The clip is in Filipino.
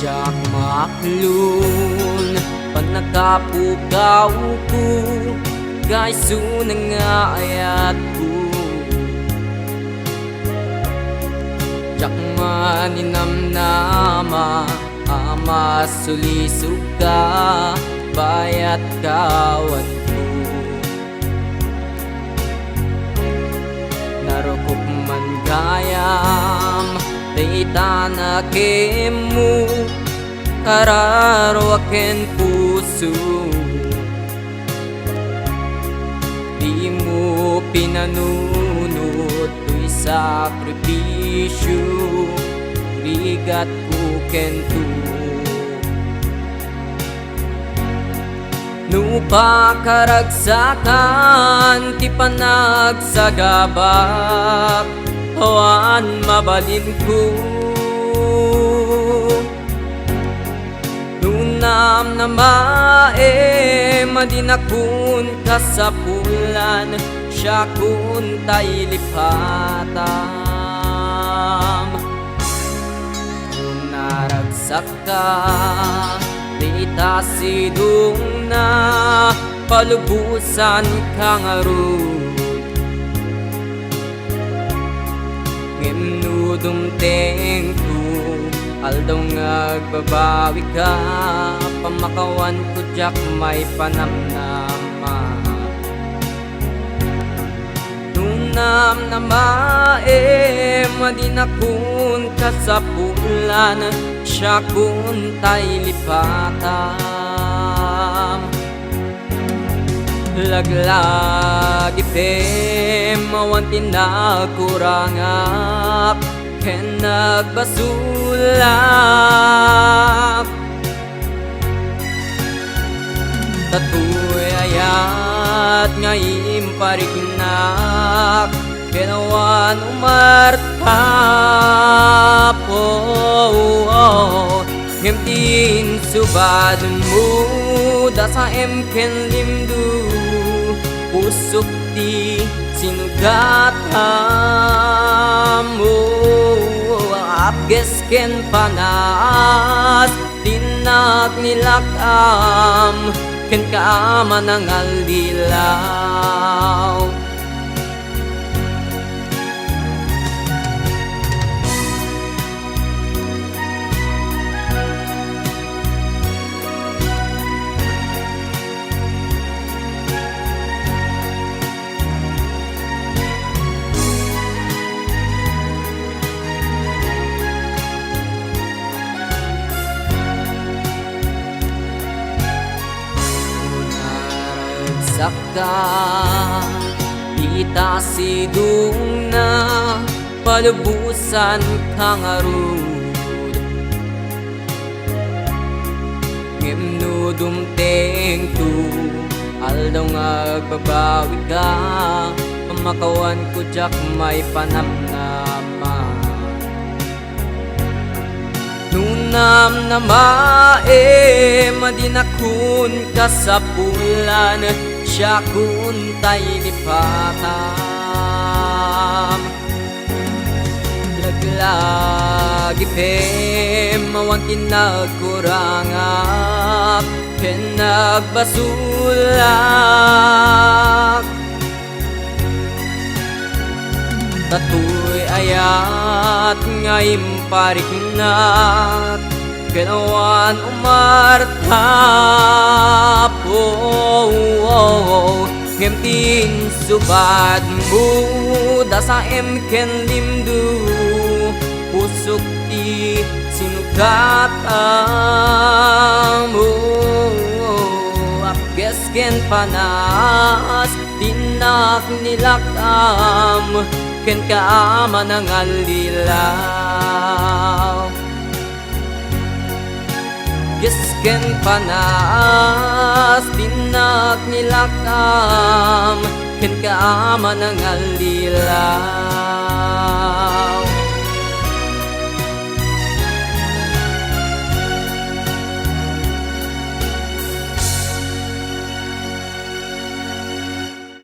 Jak maklun panakapugaw ko kay nga ayat ko. Jak maninamnama ama sulisuka bayat kawan ko. Narukop man gayam Taytana kemu kararwaken puso. Di mo pinanunod to'y sakripisyo, rigat ko kento. Nupa karagsakan ti panagsagabak hawan mabalin ko. Nunam na mae madinakun kasapulan siya kun tay lipatam. Naragsak ka Dita sidung na palubusan kang arud. Ngimnudum tengku aldaw ngagbabawi ka. Pamakawan ko jak may panamnama. Nunam na mae madinakun kasapulan siya kun tay lipatam. Laglag ipem mawan tinakurangak ken nagbasulak. Tatuy ayat nga imparignak kenawan umartapo. Hemtin subad mo dasa emken limdu pusok ti sinugatam mo. Apges ken panas tinak nilakam ken kaaman ang aldilaw. Saka ita sidung na palubusan kang arud. Ngimnudum tengtu aldaw ngagbabawi ka. Pamakawan ko jak may panamnama. Nunam na mae madinakun kasapulan siya kun tay lipatam. Laglag ipem mawan tinagkurangak ken nagbasulak. Tatuy ayat nga imparignak kenawan umartapo. Ngemtin subad mo dasa emken limdu pusok ti sinugatam mo. Apges ken panas tinak nilakam ken kaaman ang aldilaw. Ken panas tinak nilakam ken kaaman ang aldilaw.